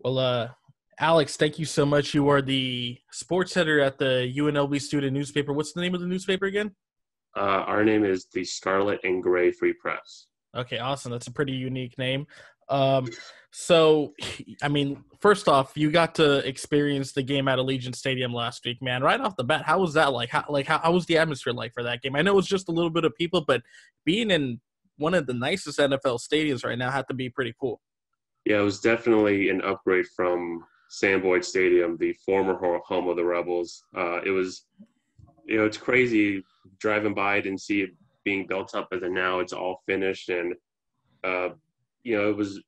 Well, Alex, thank you so much. You are the sports editor at the UNLV student newspaper. What's the name of the newspaper again? Our name is the Scarlet and Gray Free Press. Okay, awesome. That's a pretty unique name. Um, so, I mean, first off, you got to experience the game at Allegiant Stadium last week, man. Right off the bat, how was that like? How was the atmosphere like for that game? I know it was just a little bit of people, but being in one of the nicest NFL stadiums right now had to be pretty cool. Yeah, it was definitely an upgrade from Sam Boyd Stadium, the former home of the Rebels. It was, it's crazy driving by it and see it being built up, but then now it's all finished and, uh, it was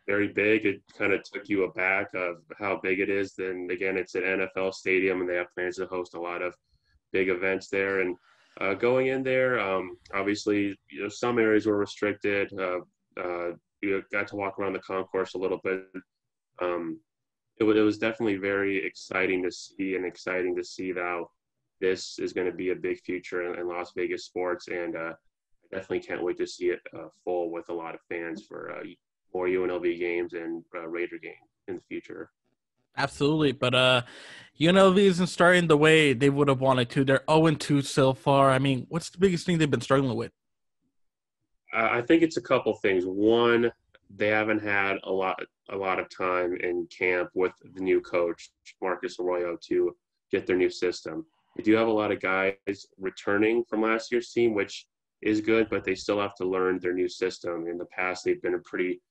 very big. It kind of took you aback of how big it is. Then again, it's an NFL stadium and they have plans to host a lot of big events there. And going in there, obviously, some areas were restricted. You got to walk around the concourse a little bit. Um, it was definitely very exciting to see and exciting to see how this is going to be a big future in Las Vegas sports. And I definitely can't wait to see it full with a lot of fans for more UNLV games and Raider games in the future. Absolutely, but UNLV isn't starting the way they would have wanted to. They're 0-2 so far. I mean, what's the biggest thing they've been struggling with? I think it's a couple things. One, they haven't had a lot of time in camp with the new coach Marcus Arroyo to get their new system. They do have a lot of guys returning from last year's team, which is good, but they still have to learn their new system. In the past, they've been a pretty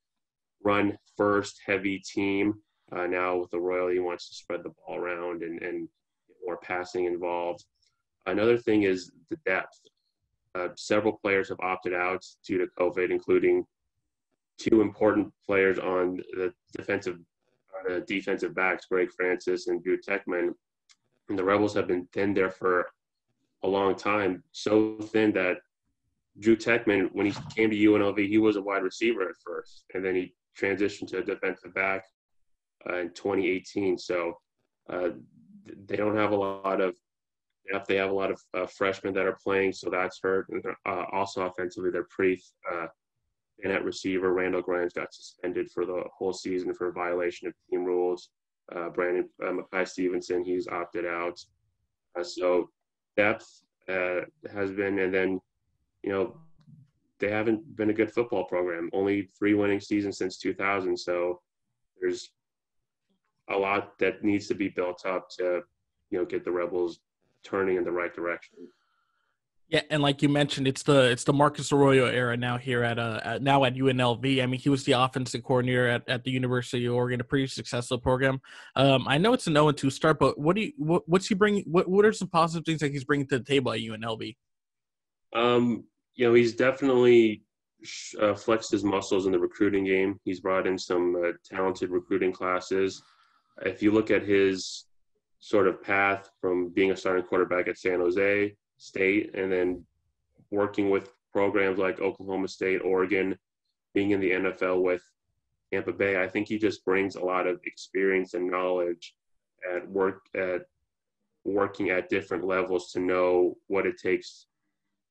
run first heavy team. Now with Arroyo, he wants to spread the ball around and get more passing involved. Another thing is the depth. Several players have opted out due to COVID, including two important players on the defensive backs, Greg Francis and Drew Techman. And the Rebels have been thin there for a long time, so thin that Drew Techman, when he came to UNLV, he was a wide receiver at first, and then he transitioned to a defensive back in 2018. So uh, they don't have a lot of depth. They have a lot of freshmen that are playing, so that's hurt. And also offensively, they're pretty thin at receiver. Randall Grimes got suspended for the whole season for a violation of team rules. Brandon Mackay Stevenson, he's opted out. So depth has been, and then they haven't been a good football program. Only 3 winning seasons since 2000. So there's a lot that needs to be built up to get the Rebels turning in the right direction. Yeah, and like you mentioned, it's the Marcus Arroyo era now here at UNLV. I mean, he was the offensive coordinator at the University of Oregon, a pretty successful program. I know it's an 0-2 start, but what's he bringing? What are some positive things that he's bringing to the table at UNLV? He's definitely flexed his muscles in the recruiting game. He's brought in some talented recruiting classes. If you look at his sort of path from being a starting quarterback at San Jose State and then working with programs like Oklahoma State, Oregon, being in the NFL with Tampa Bay, I think he just brings a lot of experience and knowledge at working at different levels to know what it takes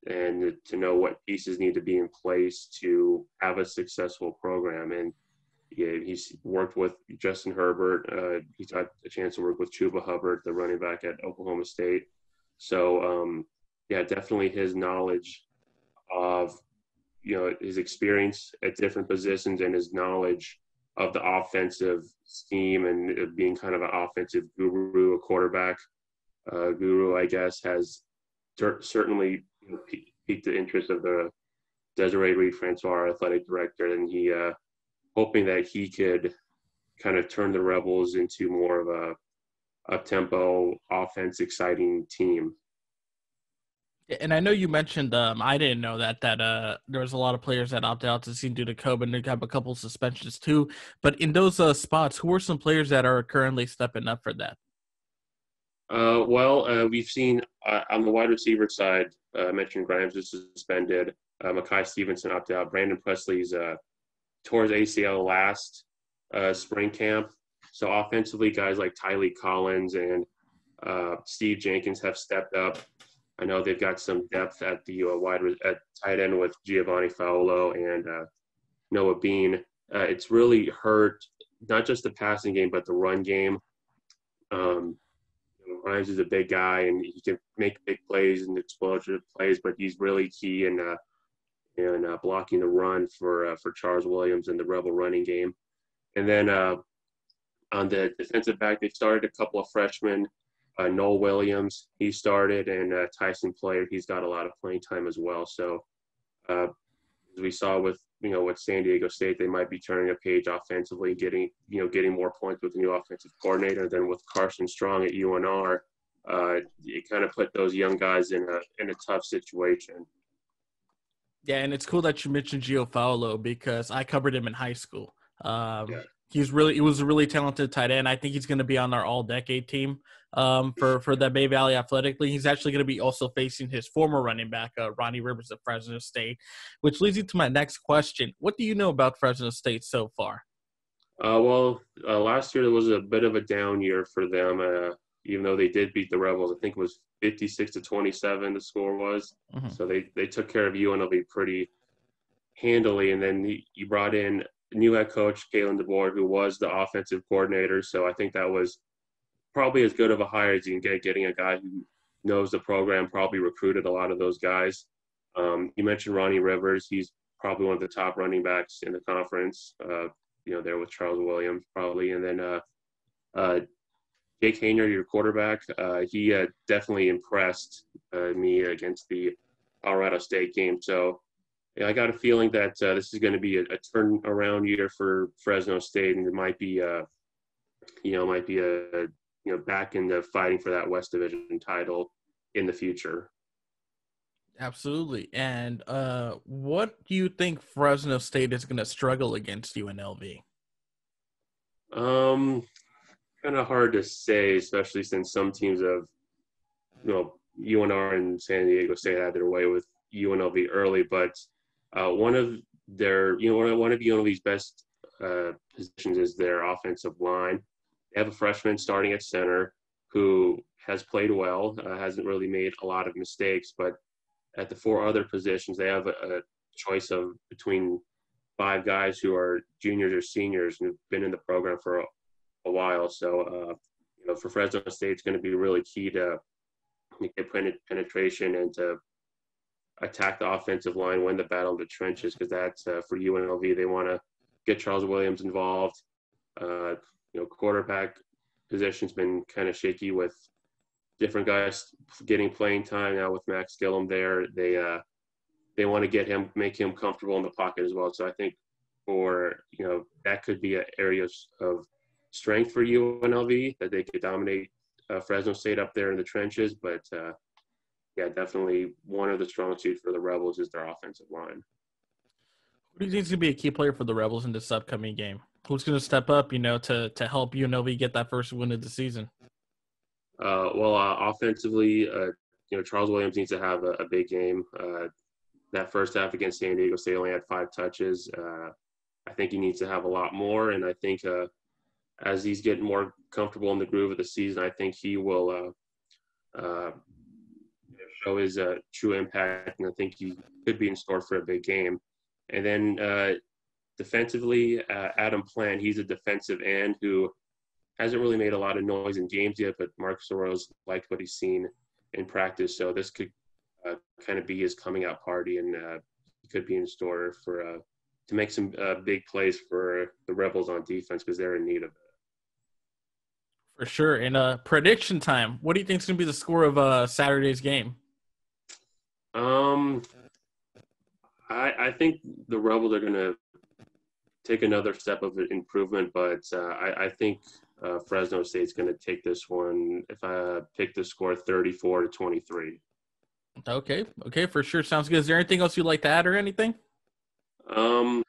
and to know what pieces need to be in place to have a successful program. And yeah, he's worked with Justin Herbert. He's got a chance to work with Chuba Hubbard, the running back at Oklahoma State. So, definitely his knowledge of, his experience at different positions and his knowledge of the offensive scheme and being kind of an offensive guru, a quarterback guru, I guess, has certainly piqued the interest of the Desiree Reed-Francois, our athletic director, and he hoping that he could kind of turn the Rebels into more of a up-tempo, offense, exciting team. And I know you mentioned I didn't know that there was a lot of players that opted out to see due to COVID, and they have a couple suspensions too. But in those spots, who are some players that are currently stepping up for that? We've seen on the wide receiver side, I mentioned Grimes is suspended. Mackay Stevenson opted out. Brandon Presley's tore his ACL last spring camp. So offensively, guys like Tylee Collins and Steve Jenkins have stepped up. I know they've got some depth at the at tight end with Giovanni Faulo and Noah Bean. It's really hurt not just the passing game, but the run game. Rhymes is a big guy, and he can make big plays and explosive plays, but he's really key in blocking the run for Charles Williams in the Rebel running game. And then on the defensive back, they started a couple of freshmen. Noel Williams, he started, and Tyson Player, he's got a lot of playing time as well. So as we saw with San Diego State, they might be turning a page offensively, getting more points with the new offensive coordinator. Then with Carson Strong at UNR, it kind of put those young guys in a tough situation. Yeah, and it's cool that you mentioned Gio Faulo because I covered him in high school. He was a really talented tight end. I think he's going to be on our all-decade team for the Bay Valley Athletic League. He's actually going to be also facing his former running back, Ronnie Rivers of Fresno State, which leads me to my next question. What do you know about Fresno State so far? Last year there was a bit of a down year for them, even though they did beat the Rebels. I think it was 56-27 the score was. Mm-hmm. So they took care of UNLV pretty handily, and then you brought in new head coach, Kalen DeBoer, who was the offensive coordinator. So I think that was probably as good of a hire as you can get, getting a guy who knows the program, probably recruited a lot of those guys. You mentioned Ronnie Rivers. He's probably one of the top running backs in the conference, there with Charles Williams probably. And then Jake Hayner, your quarterback, he definitely impressed me against the Colorado State game. So I got a feeling that this is going to be a turnaround year for Fresno State, and it might be back in the fighting for that West Division title in the future. Absolutely. And what do you think Fresno State is going to struggle against UNLV? Kind of hard to say, especially since some teams have, UNR and San Diego State had their way with UNLV early, but one of UNLV's best positions is their offensive line. They have a freshman starting at center who has played well, hasn't really made a lot of mistakes, but at the four other positions, they have a choice of between five guys who are juniors or seniors and have been in the program for a while. So, for Fresno State, it's going to be really key to get penetration and to attack the offensive line, win the battle in the trenches, because that's for UNLV. They want to get Charles Williams involved. Quarterback position's been kind of shaky with different guys getting playing time now with Max Gillum there. They want to make him comfortable in the pocket as well. So I think that could be an area of strength for UNLV, that they could dominate Fresno State up there in the trenches. But definitely one of the strong suits for the Rebels is their offensive line. Who do you think is going to be a key player for the Rebels in this upcoming game? Who's going to step up, to help UNLV get that first win of the season? Offensively, Charles Williams needs to have a big game. That first half against San Diego State only had 5 touches. I think he needs to have a lot more, and I think as he's getting more comfortable in the groove of the season, I think he will show his true impact, and I think he could be in store for a big game. And then defensively, Adam Plant, he's a defensive end who hasn't really made a lot of noise in games yet, but Marcus Arroyo's liked what he's seen in practice. So this could kind of be his coming out party, and he could be in store to make some big plays for the Rebels on defense, because they're in need of it. For sure. And prediction time. What do you think is going to be the score of Saturday's game? I think the Rebels are going to take another step of improvement, but I think Fresno State's going to take this one. If I pick the score, 34-23. Okay, for sure. Sounds good. Is there anything else you'd like to add or anything? I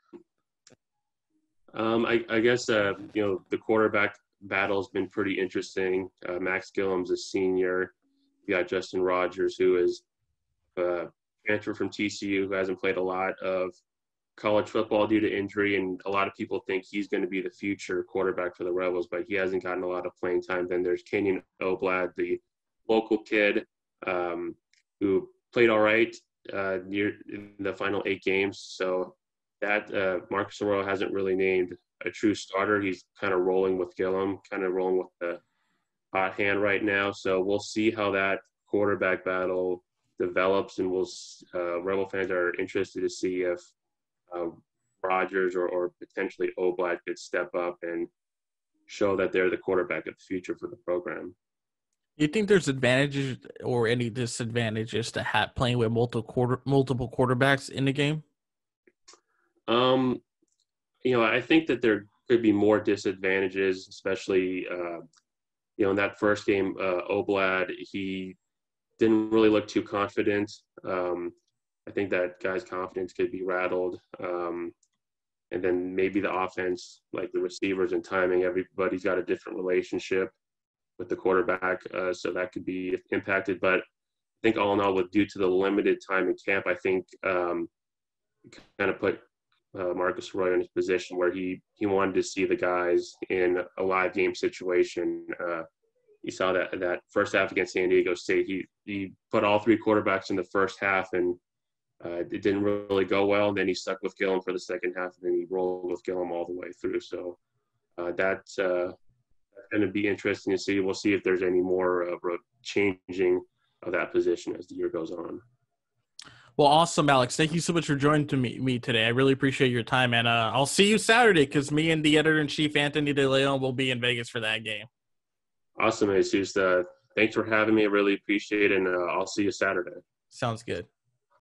guess the quarterback battle has been pretty interesting. Max Gillum's a senior. You got Justin Rogers, who is transfer from TCU, who hasn't played a lot of college football due to injury, and a lot of people think he's going to be the future quarterback for the Rebels, but he hasn't gotten a lot of playing time. Then there's Kenyon Oblad, the local kid who played all right near the final 8 games. So that Marcus Arroyo hasn't really named a true starter. He's kind of rolling with Gillum, kind of rolling with the hot hand right now. So we'll see how that quarterback battle develops, and Rebel fans are interested to see if Rodgers or potentially Oblak could step up and show that they're the quarterback of the future for the program. You think there's advantages or any disadvantages to playing with multiple quarterbacks in the game? I think that there could be more disadvantages, especially in that first game, Oblad, he didn't really look too confident. I think that guy's confidence could be rattled. And then maybe the offense, like the receivers and timing, everybody's got a different relationship with the quarterback, so that could be impacted. But I think all in all, due to the limited time in camp, I think kind of put Marcus Arroyo in his position where he wanted to see the guys in a live game situation. You saw that first half against San Diego State. He put all three quarterbacks in the first half, and it didn't really go well. And then he stuck with Gillum for the second half, and then he rolled with Gillum all the way through. So that's going to be interesting to see. We'll see if there's any more changing of that position as the year goes on. Well, awesome, Alex. Thank you so much for joining me today. I really appreciate your time, and I'll see you Saturday because me and the editor-in-chief, Anthony De Leon, will be in Vegas for that game. Awesome, Jesus. Thanks for having me. I really appreciate it, and I'll see you Saturday. Sounds good.